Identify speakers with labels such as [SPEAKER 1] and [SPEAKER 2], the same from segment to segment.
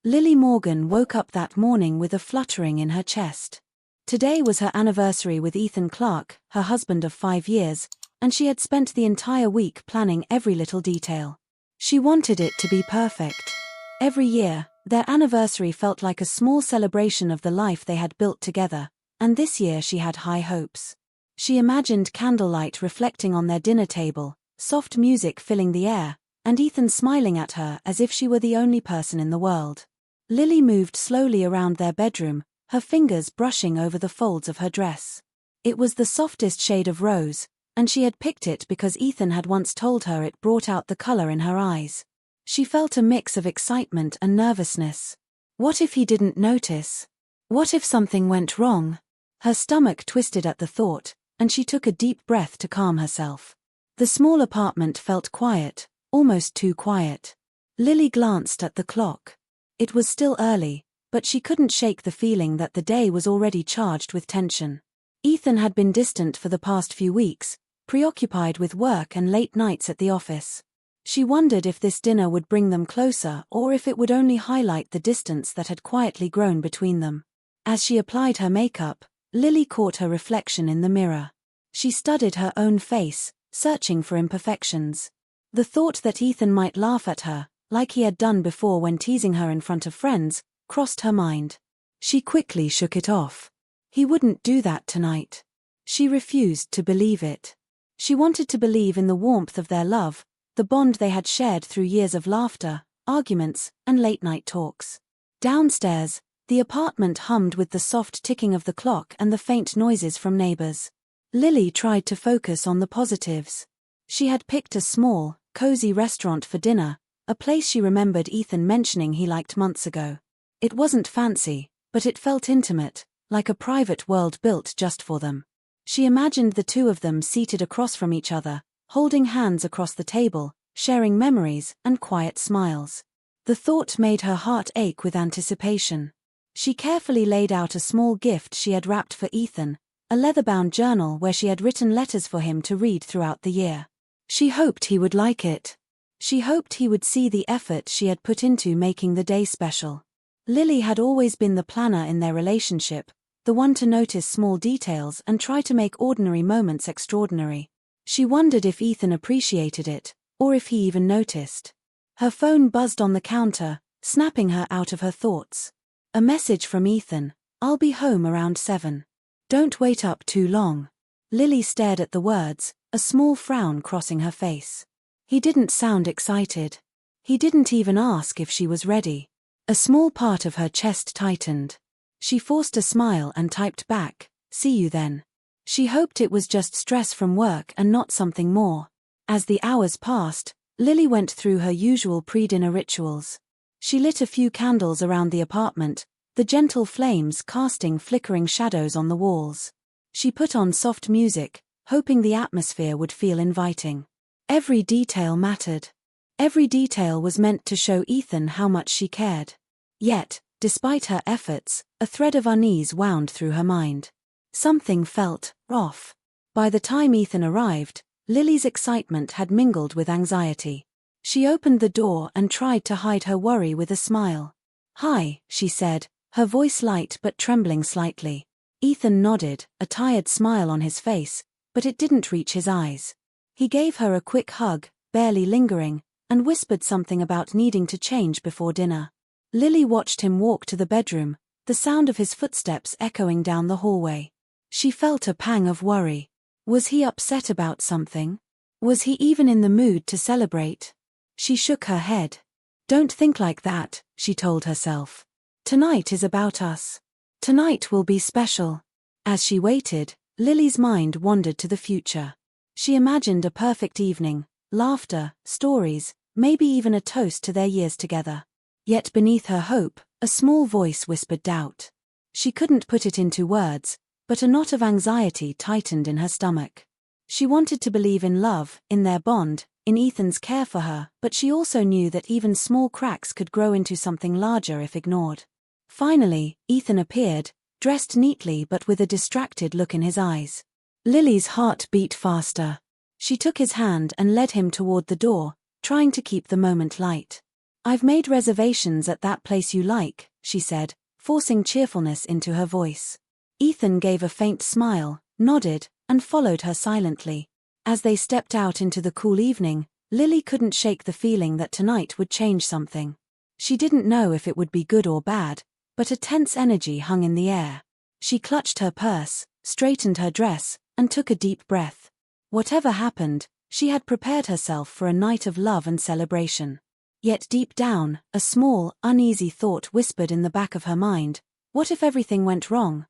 [SPEAKER 1] Lily Morgan woke up that morning with a fluttering in her chest. Today was her anniversary with Ethan Clark, her husband of 5 years, and she had spent the entire week planning every little detail. She wanted it to be perfect. Every year, their anniversary felt like a small celebration of the life they had built together, and this year she had high hopes. She imagined candlelight reflecting on their dinner table, soft music filling the air, and Ethan smiling at her as if she were the only person in the world. Lily moved slowly around their bedroom, her fingers brushing over the folds of her dress. It was the softest shade of rose, and she had picked it because Ethan had once told her it brought out the color in her eyes. She felt a mix of excitement and nervousness. What if he didn't notice? What if something went wrong? Her stomach twisted at the thought, and she took a deep breath to calm herself. The small apartment felt quiet, almost too quiet. Lily glanced at the clock. It was still early, but she couldn't shake the feeling that the day was already charged with tension. Ethan had been distant for the past few weeks, preoccupied with work and late nights at the office. She wondered if this dinner would bring them closer or if it would only highlight the distance that had quietly grown between them. As she applied her makeup, Lily caught her reflection in the mirror. She studied her own face, searching for imperfections. The thought that Ethan might laugh at her, like he had done before when teasing her in front of friends, crossed her mind. She quickly shook it off. He wouldn't do that tonight. She refused to believe it. She wanted to believe in the warmth of their love, the bond they had shared through years of laughter, arguments, and late-night talks. Downstairs, the apartment hummed with the soft ticking of the clock and the faint noises from neighbors. Lily tried to focus on the positives. She had picked a small, cozy restaurant for dinner, a place she remembered Ethan mentioning he liked months ago. It wasn't fancy, but it felt intimate, like a private world built just for them. She imagined the two of them seated across from each other, holding hands across the table, sharing memories and quiet smiles. The thought made her heart ache with anticipation. She carefully laid out a small gift she had wrapped for Ethan, a leather-bound journal where she had written letters for him to read throughout the year. She hoped he would like it. She hoped he would see the effort she had put into making the day special. Lily had always been the planner in their relationship, the one to notice small details and try to make ordinary moments extraordinary. She wondered if Ethan appreciated it, or if he even noticed. Her phone buzzed on the counter, snapping her out of her thoughts. A message from Ethan: "I'll be home around 7. Don't wait up too long." Lily stared at the words, a small frown crossing her face. He didn't sound excited. He didn't even ask if she was ready. A small part of her chest tightened. She forced a smile and typed back, "See you then." She hoped it was just stress from work and not something more. As the hours passed, Lily went through her usual pre-dinner rituals. She lit a few candles around the apartment, the gentle flames casting flickering shadows on the walls. She put on soft music, hoping the atmosphere would feel inviting. Every detail mattered. Every detail was meant to show Ethan how much she cared. Yet, despite her efforts, a thread of unease wound through her mind. Something felt off. By the time Ethan arrived, Lily's excitement had mingled with anxiety. She opened the door and tried to hide her worry with a smile. "Hi," she said, her voice light but trembling slightly. Ethan nodded, a tired smile on his face, but it didn't reach his eyes. He gave her a quick hug, barely lingering, and whispered something about needing to change before dinner. Lily watched him walk to the bedroom, the sound of his footsteps echoing down the hallway. She felt a pang of worry. Was he upset about something? Was he even in the mood to celebrate? She shook her head. "Don't think like that," she told herself. "Tonight is about us. Tonight will be special." As she waited, Lily's mind wandered to the future. She imagined a perfect evening, laughter, stories, maybe even a toast to their years together. Yet beneath her hope, a small voice whispered doubt. She couldn't put it into words, but a knot of anxiety tightened in her stomach. She wanted to believe in love, in their bond, in Ethan's care for her, but she also knew that even small cracks could grow into something larger if ignored. Finally, Ethan appeared, dressed neatly but with a distracted look in his eyes. Lily's heart beat faster. She took his hand and led him toward the door, trying to keep the moment light. "I've made reservations at that place you like," she said, forcing cheerfulness into her voice. Ethan gave a faint smile, nodded, and followed her silently. As they stepped out into the cool evening, Lily couldn't shake the feeling that tonight would change something. She didn't know if it would be good or bad, but a tense energy hung in the air. She clutched her purse, straightened her dress, and took a deep breath. Whatever happened, she had prepared herself for a night of love and celebration. Yet deep down, a small, uneasy thought whispered in the back of her mind, what if everything went wrong?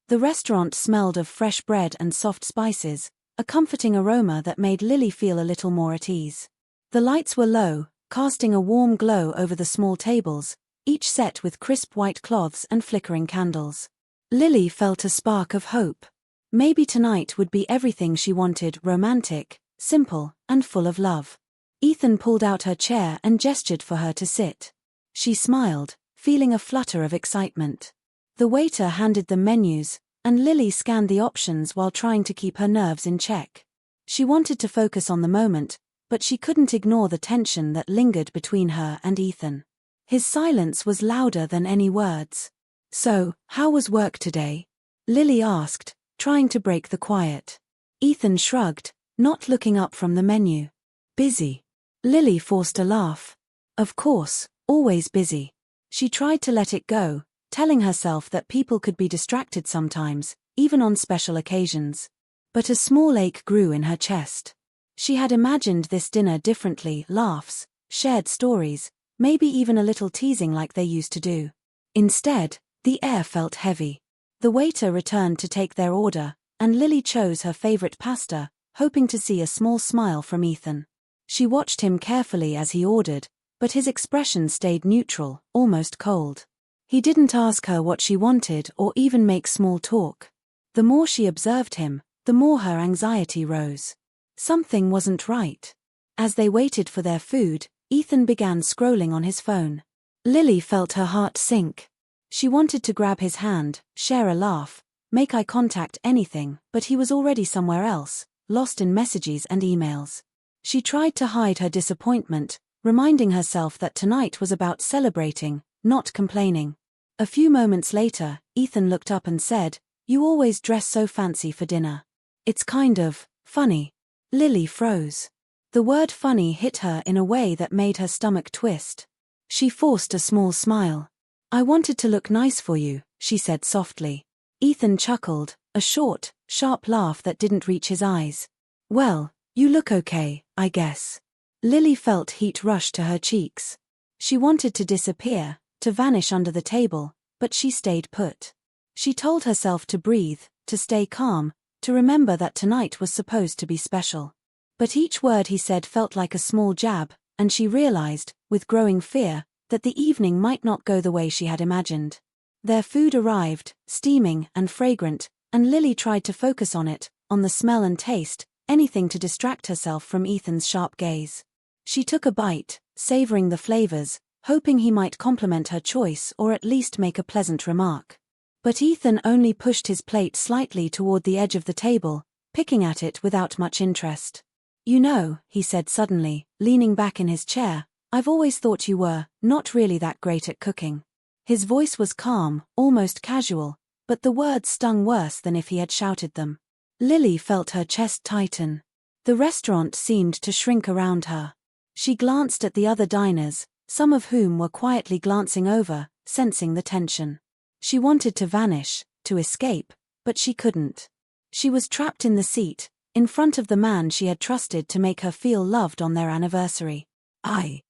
[SPEAKER 1] The restaurant smelled of fresh bread and soft spices, a comforting aroma that made Lily feel a little more at ease. The lights were low, casting a warm glow over the small tables, each set with crisp white cloths and flickering candles. Lily felt a spark of hope. Maybe tonight would be everything she wanted: romantic, simple, and full of love. Ethan pulled out her chair and gestured for her to sit. She smiled, feeling a flutter of excitement. The waiter handed them menus, and Lily scanned the options while trying to keep her nerves in check. She wanted to focus on the moment, but she couldn't ignore the tension that lingered between her and Ethan. His silence was louder than any words. "So, how was work today?" Lily asked, trying to break the quiet. Ethan shrugged, not looking up from the menu. "Busy." Lily forced a laugh. Of course, always busy. She tried to let it go, telling herself that people could be distracted sometimes, even on special occasions. But a small ache grew in her chest. She had imagined this dinner differently: laughs, shared stories, maybe even a little teasing like they used to do. Instead, the air felt heavy. The waiter returned to take their order, and Lily chose her favorite pasta, hoping to see a small smile from Ethan. She watched him carefully as he ordered, but his expression stayed neutral, almost cold. He didn't ask her what she wanted or even make small talk. The more she observed him, the more her anxiety rose. Something wasn't right. As they waited for their food, Ethan began scrolling on his phone. Lily felt her heart sink. She wanted to grab his hand, share a laugh, make eye contact, anything, but he was already somewhere else, lost in messages and emails. She tried to hide her disappointment, reminding herself that tonight was about celebrating, not complaining. A few moments later, Ethan looked up and said, "You always dress so fancy for dinner. It's kind of funny." Lily froze. The word funny hit her in a way that made her stomach twist. She forced a small smile. "I wanted to look nice for you," she said softly. Ethan chuckled, a short, sharp laugh that didn't reach his eyes. "Well, you look okay, I guess." Lily felt heat rush to her cheeks. She wanted to disappear, to vanish under the table, but she stayed put. She told herself to breathe, to stay calm, to remember that tonight was supposed to be special. But each word he said felt like a small jab, and she realized, with growing fear, that the evening might not go the way she had imagined. Their food arrived, steaming and fragrant, and Lily tried to focus on it, on the smell and taste, anything to distract herself from Ethan's sharp gaze. She took a bite, savoring the flavors, hoping he might compliment her choice or at least make a pleasant remark. But Ethan only pushed his plate slightly toward the edge of the table, picking at it without much interest. "You know," he said suddenly, leaning back in his chair, "I've always thought you were not really that great at cooking." His voice was calm, almost casual, but the words stung worse than if he had shouted them. Lily felt her chest tighten. The restaurant seemed to shrink around her. She glanced at the other diners, some of whom were quietly glancing over, sensing the tension. She wanted to vanish, to escape, but she couldn't. She was trapped in the seat, in front of the man she had trusted to make her feel loved on their anniversary. I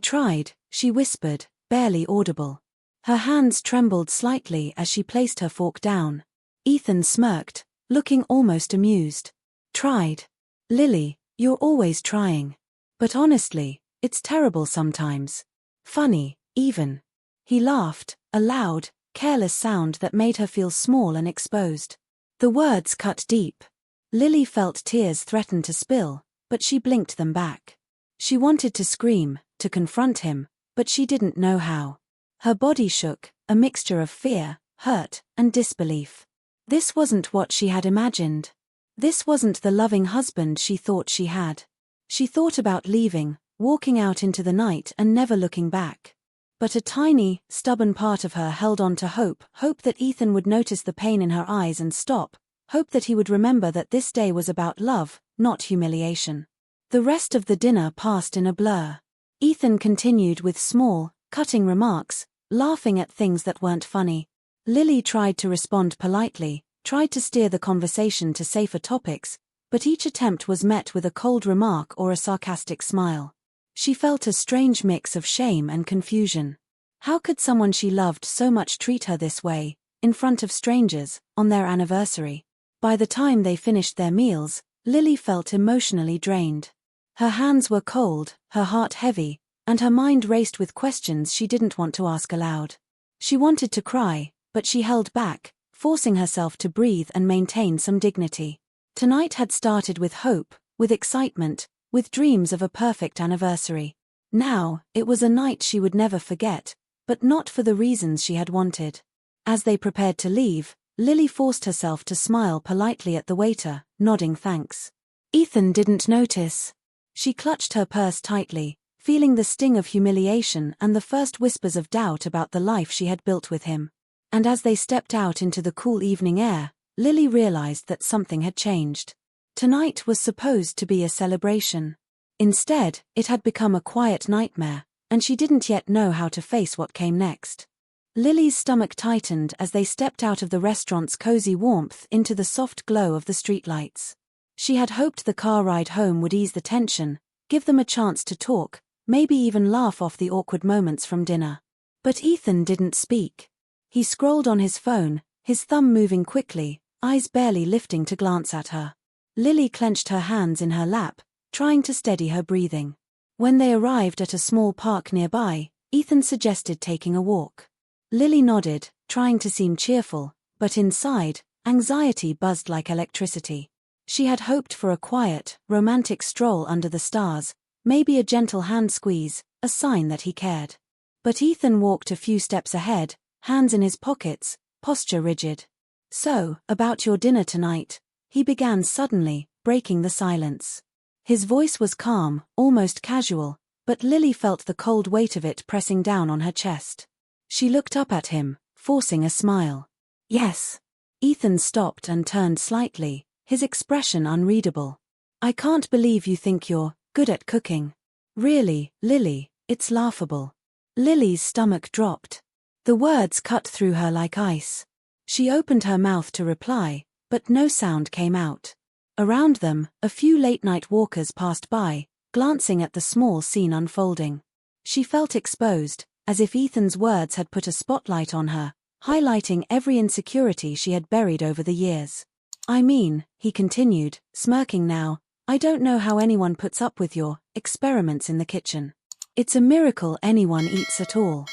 [SPEAKER 1] tried," she whispered, barely audible. Her hands trembled slightly as she placed her fork down. Ethan smirked, looking almost amused. "Tried? Lily, you're always trying. But honestly, it's terrible sometimes. Funny, even." He laughed, a loud, careless sound that made her feel small and exposed. The words cut deep. Lily felt tears threaten to spill, but she blinked them back. She wanted to scream, to confront him, but she didn't know how. Her body shook, a mixture of fear, hurt, and disbelief. This wasn't what she had imagined. This wasn't the loving husband she thought she had. She thought about leaving, walking out into the night and never looking back. But a tiny, stubborn part of her held on to hope that Ethan would notice the pain in her eyes and stop, hope that he would remember that this day was about love, not humiliation. The rest of the dinner passed in a blur. Ethan continued with small, cutting remarks, laughing at things that weren't funny. Lily tried to respond politely, tried to steer the conversation to safer topics, but each attempt was met with a cold remark or a sarcastic smile. She felt a strange mix of shame and confusion. How could someone she loved so much treat her this way, in front of strangers, on their anniversary? By the time they finished their meals, Lily felt emotionally drained. Her hands were cold, her heart heavy, and her mind raced with questions she didn't want to ask aloud. She wanted to cry, but she held back, forcing herself to breathe and maintain some dignity. Tonight had started with hope, with excitement, with dreams of a perfect anniversary. Now, it was a night she would never forget, but not for the reasons she had wanted. As they prepared to leave, Lily forced herself to smile politely at the waiter, nodding thanks. Ethan didn't notice. She clutched her purse tightly, feeling the sting of humiliation and the first whispers of doubt about the life she had built with him. And as they stepped out into the cool evening air, Lily realized that something had changed. Tonight was supposed to be a celebration. Instead, it had become a quiet nightmare, and she didn't yet know how to face what came next. Lily's stomach tightened as they stepped out of the restaurant's cozy warmth into the soft glow of the streetlights. She had hoped the car ride home would ease the tension, give them a chance to talk, maybe even laugh off the awkward moments from dinner. But Ethan didn't speak. He scrolled on his phone, his thumb moving quickly, eyes barely lifting to glance at her. Lily clenched her hands in her lap, trying to steady her breathing. When they arrived at a small park nearby, Ethan suggested taking a walk. Lily nodded, trying to seem cheerful, but inside, anxiety buzzed like electricity. She had hoped for a quiet, romantic stroll under the stars, maybe a gentle hand squeeze, a sign that he cared. But Ethan walked a few steps ahead, hands in his pockets, posture rigid. "So, about your dinner tonight," he began suddenly, breaking the silence. His voice was calm, almost casual, but Lily felt the cold weight of it pressing down on her chest. She looked up at him, forcing a smile. "Yes." Ethan stopped and turned slightly, his expression unreadable. "I can't believe you think you're good at cooking. Really, Lily, it's laughable." Lily's stomach dropped. The words cut through her like ice. She opened her mouth to reply, but no sound came out. Around them, a few late-night walkers passed by, glancing at the small scene unfolding. She felt exposed, as if Ethan's words had put a spotlight on her, highlighting every insecurity she had buried over the years. "I mean," he continued, smirking now, "I don't know how anyone puts up with your experiments in the kitchen. It's a miracle anyone eats at all."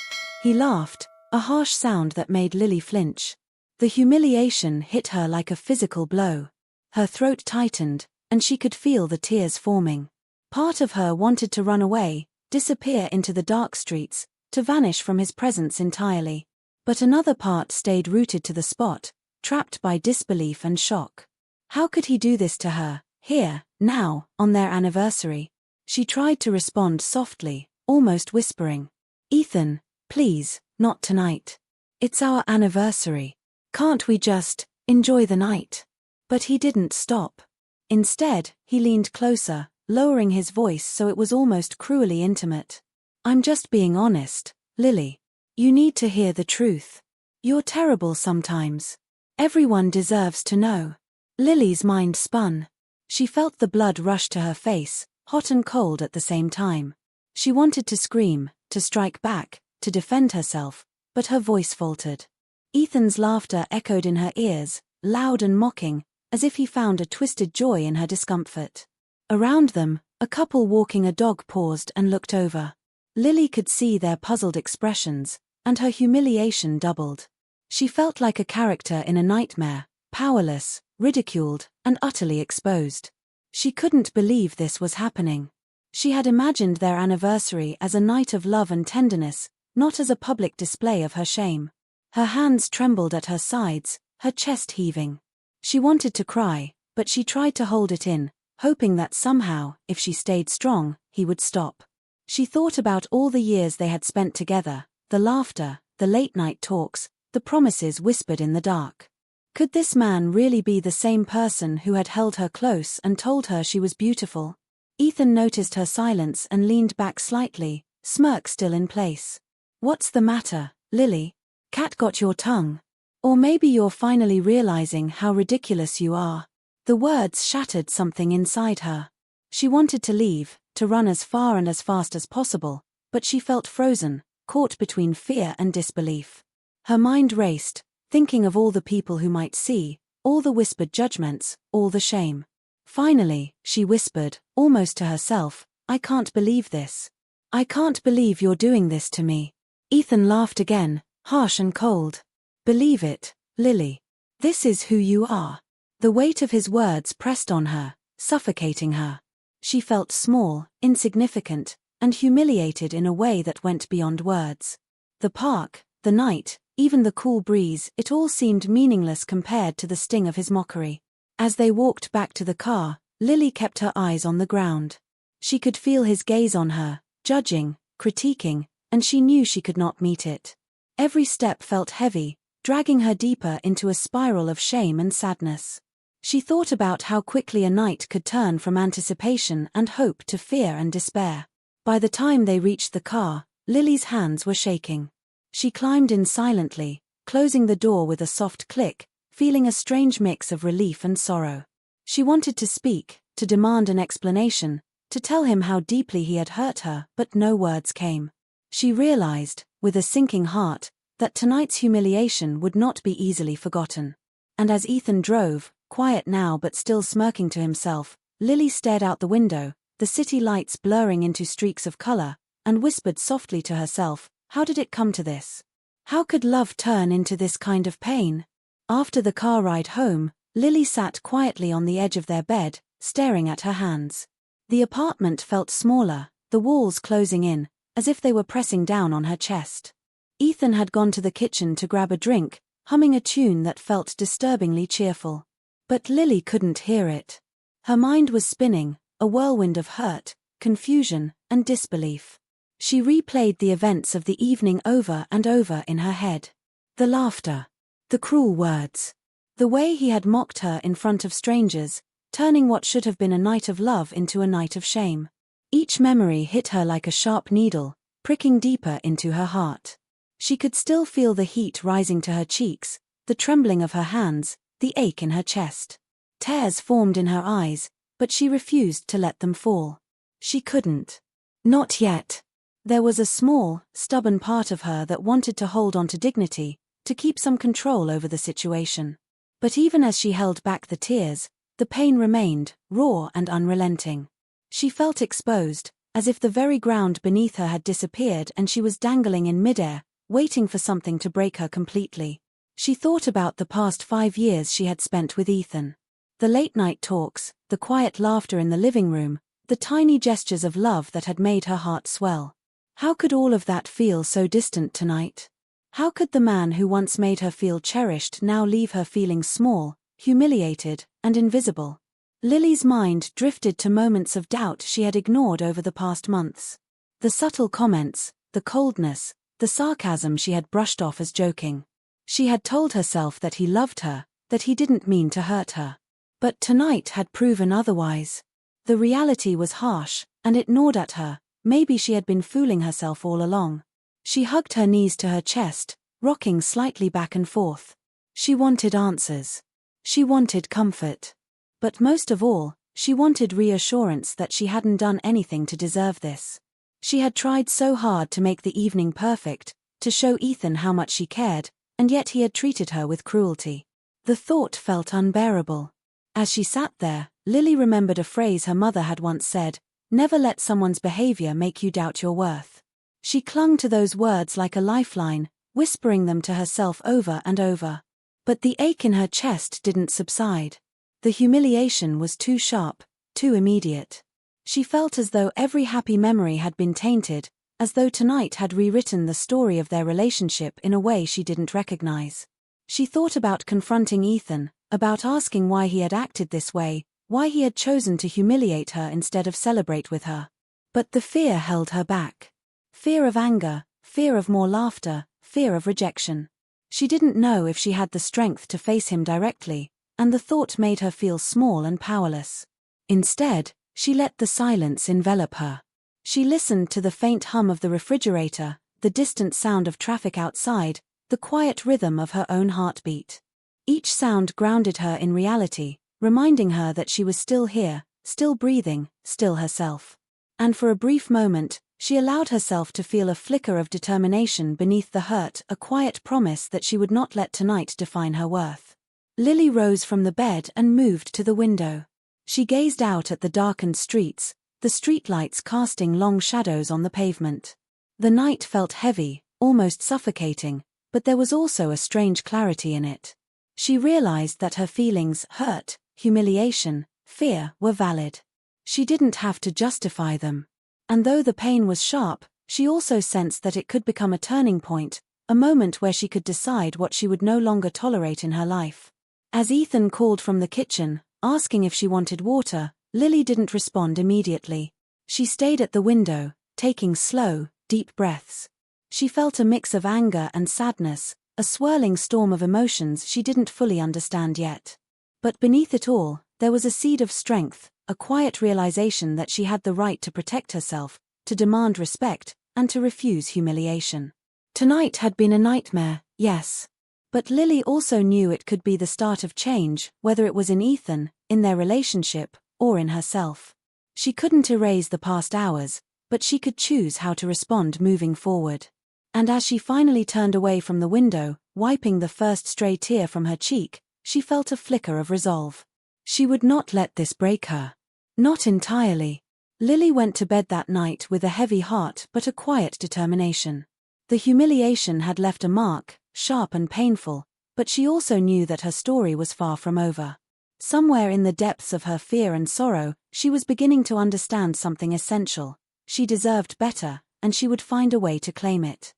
[SPEAKER 1] He laughed, a harsh sound that made Lily flinch. The humiliation hit her like a physical blow. Her throat tightened, and she could feel the tears forming. Part of her wanted to run away, disappear into the dark streets, to vanish from his presence entirely. But another part stayed rooted to the spot, trapped by disbelief and shock. How could he do this to her, here, now, on their anniversary? She tried to respond softly, almost whispering. "Ethan, please, not tonight. It's our anniversary. Can't we just enjoy the night?" But he didn't stop. Instead, he leaned closer, lowering his voice so it was almost cruelly intimate. "I'm just being honest, Lily. You need to hear the truth. You're terrible sometimes. Everyone deserves to know." Lily's mind spun. She felt the blood rush to her face, hot and cold at the same time. She wanted to scream, to strike back, to defend herself, but her voice faltered. Ethan's laughter echoed in her ears, loud and mocking, as if he found a twisted joy in her discomfort. Around them, a couple walking a dog paused and looked over. Lily could see their puzzled expressions, and her humiliation doubled. She felt like a character in a nightmare, powerless, ridiculed, and utterly exposed. She couldn't believe this was happening. She had imagined their anniversary as a night of love and tenderness, not as a public display of her shame. Her hands trembled at her sides, her chest heaving. She wanted to cry, but she tried to hold it in, hoping that somehow, if she stayed strong, he would stop. She thought about all the years they had spent together, the laughter, the late-night talks, the promises whispered in the dark. Could this man really be the same person who had held her close and told her she was beautiful? Ethan noticed her silence and leaned back slightly, smirk still in place. "What's the matter, Lily? Cat got your tongue? Or maybe you're finally realizing how ridiculous you are." The words shattered something inside her. She wanted to leave, to run as far and as fast as possible, but she felt frozen, caught between fear and disbelief. Her mind raced, thinking of all the people who might see, all the whispered judgments, all the shame. Finally, she whispered, almost to herself, "I can't believe this. I can't believe you're doing this to me." Ethan laughed again, harsh and cold. "Believe it, Lily. This is who you are." The weight of his words pressed on her, suffocating her. She felt small, insignificant, and humiliated in a way that went beyond words. The park, the night, even the cool breeze, it all seemed meaningless compared to the sting of his mockery. As they walked back to the car, Lily kept her eyes on the ground. She could feel his gaze on her, judging, critiquing, and she knew she could not meet it. Every step felt heavy, dragging her deeper into a spiral of shame and sadness. She thought about how quickly a night could turn from anticipation and hope to fear and despair. By the time they reached the car, Lily's hands were shaking. She climbed in silently, closing the door with a soft click, feeling a strange mix of relief and sorrow. She wanted to speak, to demand an explanation, to tell him how deeply he had hurt her, but no words came. She realized, with a sinking heart, that tonight's humiliation would not be easily forgotten. And as Ethan drove, quiet now but still smirking to himself, Lily stared out the window, the city lights blurring into streaks of color, and whispered softly to herself, "How did it come to this? How could love turn into this kind of pain?" After the car ride home, Lily sat quietly on the edge of their bed, staring at her hands. The apartment felt smaller, the walls closing in, as if they were pressing down on her chest. Ethan had gone to the kitchen to grab a drink, humming a tune that felt disturbingly cheerful. But Lily couldn't hear it. Her mind was spinning, a whirlwind of hurt, confusion, and disbelief. She replayed the events of the evening over and over in her head. The laughter. The cruel words. The way he had mocked her in front of strangers, turning what should have been a night of love into a night of shame. Each memory hit her like a sharp needle, pricking deeper into her heart. She could still feel the heat rising to her cheeks, the trembling of her hands, the ache in her chest. Tears formed in her eyes, but she refused to let them fall. She couldn't. Not yet. There was a small, stubborn part of her that wanted to hold on to dignity, to keep some control over the situation. But even as she held back the tears, the pain remained, raw and unrelenting. She felt exposed, as if the very ground beneath her had disappeared and she was dangling in midair, waiting for something to break her completely. She thought about the past 5 years she had spent with Ethan. The late-night talks, the quiet laughter in the living room, the tiny gestures of love that had made her heart swell. How could all of that feel so distant tonight? How could the man who once made her feel cherished now leave her feeling small, humiliated, and invisible? Lily's mind drifted to moments of doubt she had ignored over the past months. The subtle comments, the coldness, the sarcasm she had brushed off as joking. She had told herself that he loved her, that he didn't mean to hurt her. But tonight had proven otherwise. The reality was harsh, and it gnawed at her. Maybe she had been fooling herself all along. She hugged her knees to her chest, rocking slightly back and forth. She wanted answers. She wanted comfort. But most of all, she wanted reassurance that she hadn't done anything to deserve this. She had tried so hard to make the evening perfect, to show Ethan how much she cared, and yet he had treated her with cruelty. The thought felt unbearable. As she sat there, Lily remembered a phrase her mother had once said, "Never let someone's behavior make you doubt your worth." She clung to those words like a lifeline, whispering them to herself over and over. But the ache in her chest didn't subside. The humiliation was too sharp, too immediate. She felt as though every happy memory had been tainted, as though tonight had rewritten the story of their relationship in a way she didn't recognize. She thought about confronting Ethan, about asking why he had acted this way, why he had chosen to humiliate her instead of celebrate with her. But the fear held her back. Fear of anger, fear of more laughter, fear of rejection. She didn't know if she had the strength to face him directly, and the thought made her feel small and powerless. Instead, she let the silence envelop her. She listened to the faint hum of the refrigerator, the distant sound of traffic outside, the quiet rhythm of her own heartbeat. Each sound grounded her in reality, reminding her that she was still here, still breathing, still herself. And for a brief moment, she allowed herself to feel a flicker of determination beneath the hurt, a quiet promise that she would not let tonight define her worth. Lily rose from the bed and moved to the window. She gazed out at the darkened streets, the streetlights casting long shadows on the pavement. The night felt heavy, almost suffocating, but there was also a strange clarity in it. She realized that her feelings, hurt, humiliation, fear, were valid. She didn't have to justify them. And though the pain was sharp, she also sensed that it could become a turning point, a moment where she could decide what she would no longer tolerate in her life. As Ethan called from the kitchen, asking if she wanted water, Lily didn't respond immediately. She stayed at the window, taking slow, deep breaths. She felt a mix of anger and sadness, a swirling storm of emotions she didn't fully understand yet. But beneath it all, there was a seed of strength, a quiet realization that she had the right to protect herself, to demand respect, and to refuse humiliation. Tonight had been a nightmare, yes. But Lily also knew it could be the start of change, whether it was in Ethan, in their relationship, or in herself. She couldn't erase the past hours, but she could choose how to respond moving forward. And as she finally turned away from the window, wiping the first stray tear from her cheek, she felt a flicker of resolve. She would not let this break her. Not entirely. Lily went to bed that night with a heavy heart but a quiet determination. The humiliation had left a mark, sharp and painful, but she also knew that her story was far from over. Somewhere in the depths of her fear and sorrow, she was beginning to understand something essential. She deserved better, and she would find a way to claim it.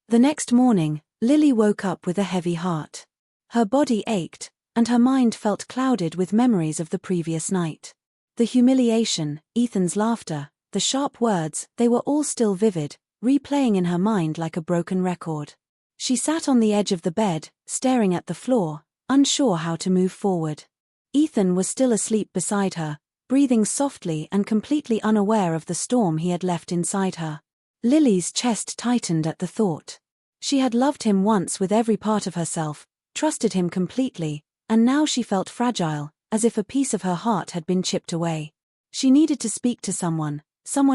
[SPEAKER 1] The next morning, Lily woke up with a heavy heart. Her body ached, and her mind felt clouded with memories of the previous night. The humiliation, Ethan's laughter, the sharp words, they were all still vivid, replaying in her mind like a broken record. She sat on the edge of the bed, staring at the floor, unsure how to move forward. Ethan was still asleep beside her, breathing softly and completely unaware of the storm he had left inside her. Lily's chest tightened at the thought. She had loved him once with every part of herself, trusted him completely, and now she felt fragile, as if a piece of her heart had been chipped away. She needed to speak to someone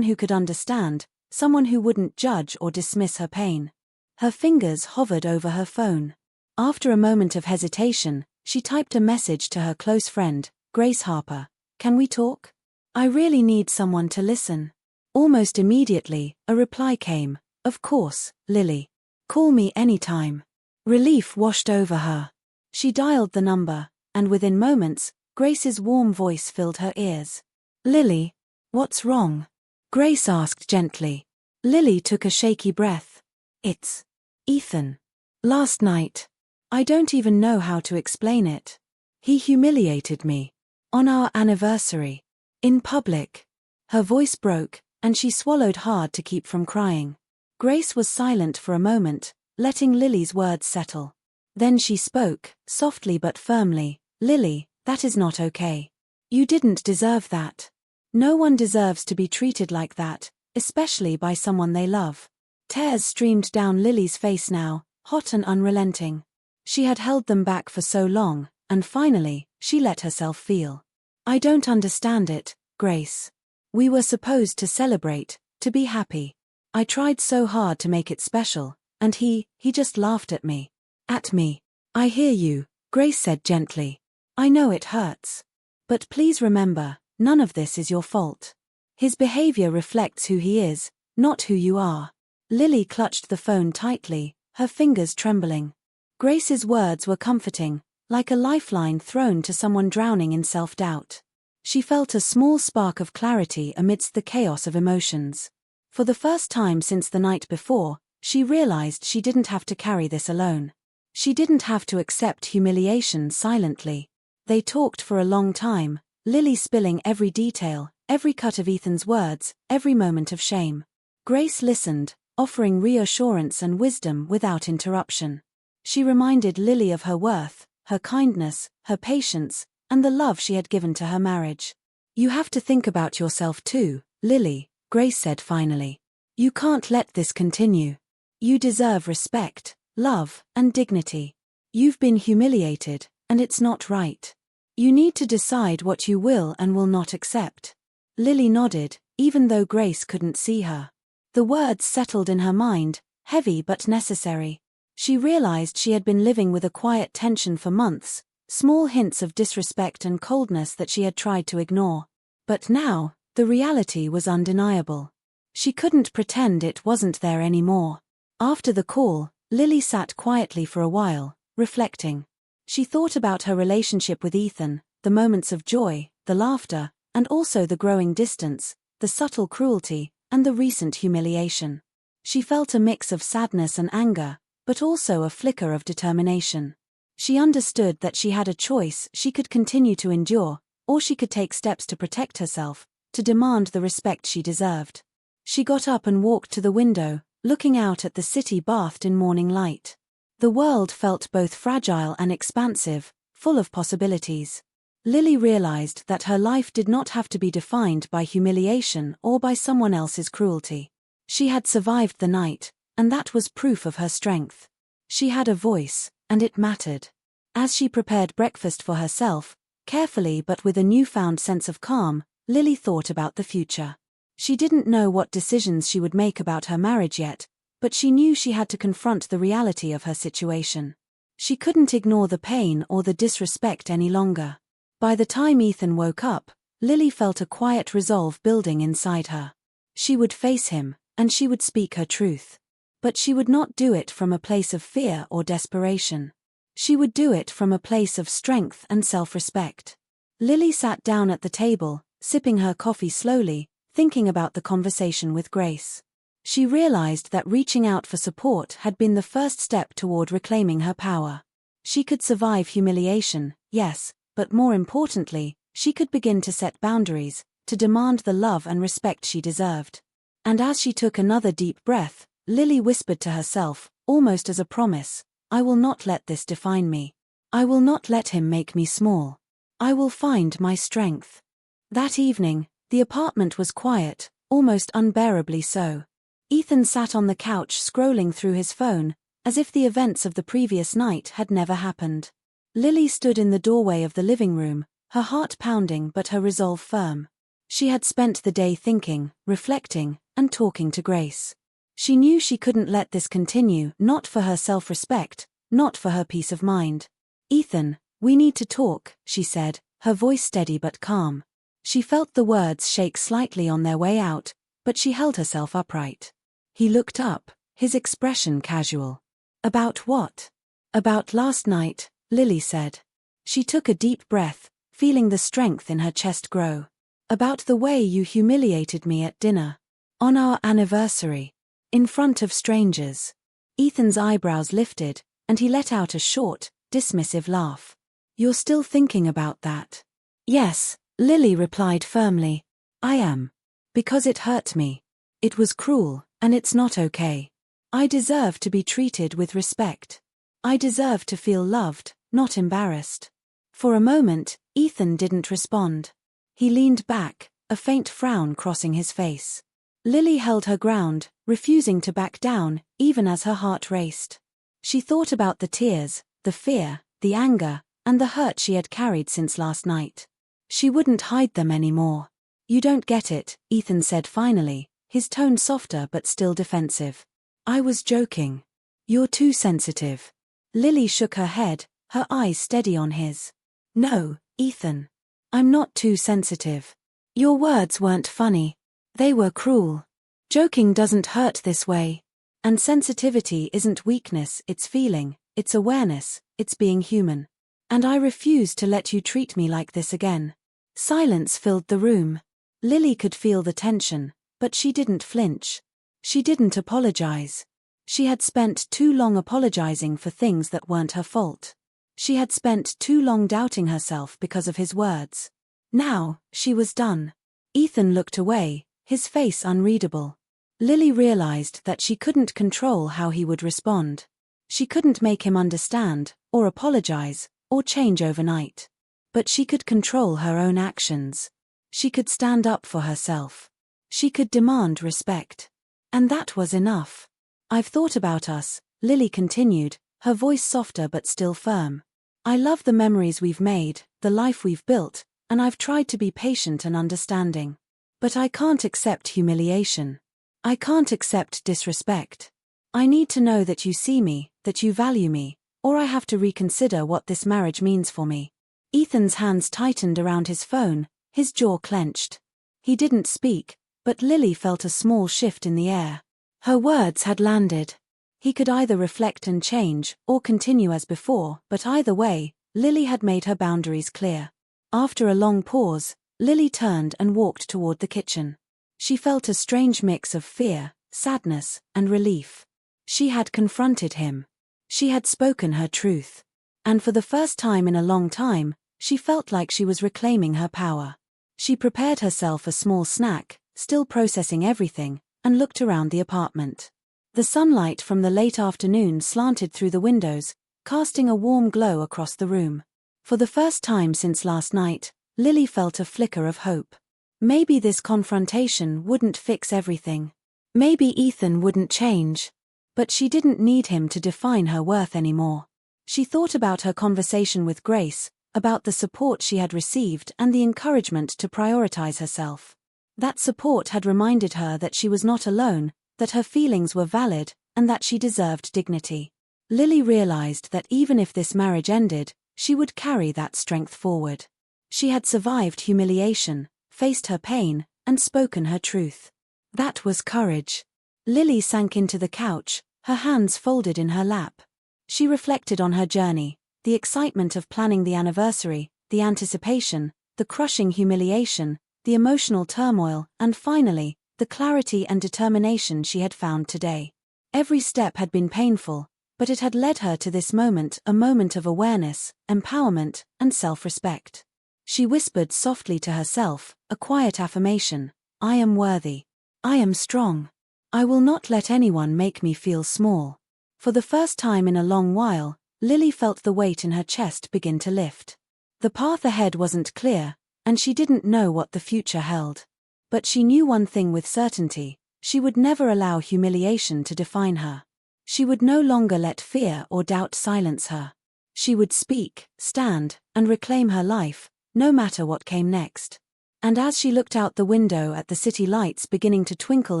[SPEAKER 1] who could understand, someone who wouldn't judge or dismiss her pain. Her fingers hovered over her phone. After a moment of hesitation, she typed a message to her close friend, Grace Harper. "Can we talk? I really need someone to listen." Almost immediately, a reply came. "Of course, Lily. Call me anytime." Relief washed over her. She dialed the number, and within moments, Grace's warm voice filled her ears. "Lily, what's wrong?" Grace asked gently. Lily took a shaky breath. "It's Ethan. Last night. I don't even know how to explain it. He humiliated me. On our anniversary. In public." Her voice broke, and she swallowed hard to keep from crying. Grace was silent for a moment, letting Lily's words settle. Then she spoke, softly but firmly. "Lily, that is not okay. You didn't deserve that. No one deserves to be treated like that, especially by someone they love." Tears streamed down Lily's face now, hot and unrelenting. She had held them back for so long, and finally, she let herself feel. "I don't understand it, Grace. We were supposed to celebrate, to be happy. I tried so hard to make it special, and he just laughed at me. At me." "I hear you," Grace said gently. "I know it hurts. But please remember, none of this is your fault. His behavior reflects who he is, not who you are." Lily clutched the phone tightly, her fingers trembling. Grace's words were comforting, like a lifeline thrown to someone drowning in self-doubt. She felt a small spark of clarity amidst the chaos of emotions. For the first time since the night before, she realized she didn't have to carry this alone. She didn't have to accept humiliation silently. They talked for a long time, Lily spilling every detail, every cut of Ethan's words, every moment of shame. Grace listened, offering reassurance and wisdom without interruption. She reminded Lily of her worth, her kindness, her patience, and the love she had given to her marriage. "You have to think about yourself too, Lily," Grace said finally. "You can't let this continue. You deserve respect, love, and dignity. You've been humiliated, and it's not right. You need to decide what you will and will not accept." Lily nodded, even though Grace couldn't see her. The words settled in her mind, heavy but necessary. She realized she had been living with a quiet tension for months, small hints of disrespect and coldness that she had tried to ignore. But now, the reality was undeniable. She couldn't pretend it wasn't there anymore. After the call, Lily sat quietly for a while, reflecting. She thought about her relationship with Ethan, the moments of joy, the laughter, and also the growing distance, the subtle cruelty, and the recent humiliation. She felt a mix of sadness and anger, but also a flicker of determination. She understood that she had a choice: she could continue to endure, or she could take steps to protect herself, to demand the respect she deserved. She got up and walked to the window, looking out at the city bathed in morning light. The world felt both fragile and expansive, full of possibilities. Lily realized that her life did not have to be defined by humiliation or by someone else's cruelty. She had survived the night, and that was proof of her strength. She had a voice, and it mattered. As she prepared breakfast for herself, carefully but with a newfound sense of calm, Lily thought about the future. She didn't know what decisions she would make about her marriage yet, but she knew she had to confront the reality of her situation. She couldn't ignore the pain or the disrespect any longer. By the time Ethan woke up, Lily felt a quiet resolve building inside her. She would face him, and she would speak her truth. But she would not do it from a place of fear or desperation. She would do it from a place of strength and self-respect. Lily sat down at the table, sipping her coffee slowly, thinking about the conversation with Grace. She realized that reaching out for support had been the first step toward reclaiming her power. She could survive humiliation, yes, but more importantly, she could begin to set boundaries, to demand the love and respect she deserved. And as she took another deep breath, Lily whispered to herself, almost as a promise, "I will not let this define me. I will not let him make me small. I will find my strength." That evening, the apartment was quiet, almost unbearably so. Ethan sat on the couch scrolling through his phone, as if the events of the previous night had never happened. Lily stood in the doorway of the living room, her heart pounding but her resolve firm. She had spent the day thinking, reflecting, and talking to Grace. She knew she couldn't let this continue, not for her self-respect, not for her peace of mind. "Ethan, we need to talk," she said, her voice steady but calm. She felt the words shake slightly on their way out, but she held herself upright. He looked up, his expression casual. "About what?" "About last night," Lily said. She took a deep breath, feeling the strength in her chest grow. "About the way you humiliated me at dinner. On our anniversary. In front of strangers." Ethan's eyebrows lifted, and he let out a short, dismissive laugh. "You're still thinking about that?" "Yes," Lily replied firmly. "I am. Because it hurt me. It was cruel, and it's not okay. I deserve to be treated with respect. I deserve to feel loved, not embarrassed." For a moment, Ethan didn't respond. He leaned back, a faint frown crossing his face. Lily held her ground, refusing to back down, even as her heart raced. She thought about the tears, the fear, the anger, and the hurt she had carried since last night. She wouldn't hide them anymore. "You don't get it," Ethan said finally, his tone softer but still defensive. "I was joking. You're too sensitive." Lily shook her head, her eyes steady on his. "No, Ethan. I'm not too sensitive. Your words weren't funny. They were cruel. Joking doesn't hurt this way. And sensitivity isn't weakness, it's feeling, it's awareness, it's being human. And I refuse to let you treat me like this again." Silence filled the room. Lily could feel the tension, but she didn't flinch. She didn't apologize. She had spent too long apologizing for things that weren't her fault. She had spent too long doubting herself because of his words. Now, she was done. Ethan looked away, his face unreadable. Lily realized that she couldn't control how he would respond. She couldn't make him understand, or apologize, or change overnight. But she could control her own actions. She could stand up for herself. She could demand respect. And that was enough. I've thought about us, Lily continued, her voice softer but still firm. I love the memories we've made, the life we've built, and I've tried to be patient and understanding. But I can't accept humiliation. I can't accept disrespect. I need to know that you see me, that you value me, or I have to reconsider what this marriage means for me. Ethan's hands tightened around his phone, his jaw clenched. He didn't speak, but Lily felt a small shift in the air. Her words had landed. He could either reflect and change, or continue as before, but either way, Lily had made her boundaries clear. After a long pause, Lily turned and walked toward the kitchen. She felt a strange mix of fear, sadness, and relief. She had confronted him. She had spoken her truth. And for the first time in a long time, she felt like she was reclaiming her power. She prepared herself a small snack, still processing everything, and looked around the apartment. The sunlight from the late afternoon slanted through the windows, casting a warm glow across the room. For the first time since last night, Lily felt a flicker of hope. Maybe this confrontation wouldn't fix everything. Maybe Ethan wouldn't change. But she didn't need him to define her worth anymore. She thought about her conversation with Grace, about the support she had received and the encouragement to prioritize herself. That support had reminded her that she was not alone, that her feelings were valid, and that she deserved dignity. Lily realized that even if this marriage ended, she would carry that strength forward. She had survived humiliation, faced her pain, and spoken her truth. That was courage. Lily sank into the couch, her hands folded in her lap. She reflected on her journey, the excitement of planning the anniversary, the anticipation, the crushing humiliation, the emotional turmoil, and finally, the clarity and determination she had found today. Every step had been painful, but it had led her to this moment, a moment of awareness, empowerment, and self-respect. She whispered softly to herself, a quiet affirmation: I am worthy. I am strong. I will not let anyone make me feel small. For the first time in a long while, Lily felt the weight in her chest begin to lift. The path ahead wasn't clear, and she didn't know what the future held. But she knew one thing with certainty: she would never allow humiliation to define her. She would no longer let fear or doubt silence her. She would speak, stand, and reclaim her life, no matter what came next. And as she looked out the window at the city lights beginning to twinkle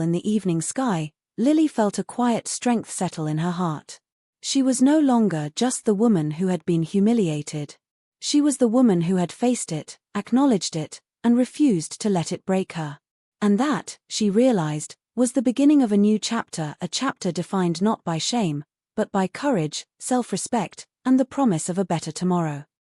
[SPEAKER 1] in the evening sky, Lily felt a quiet strength settle in her heart. She was no longer just the woman who had been humiliated. She was the woman who had faced it, acknowledged it, and refused to let it break her. And that, she realized, was the beginning of a new chapter, a chapter defined not by shame, but by courage, self-respect, and the promise of a better tomorrow.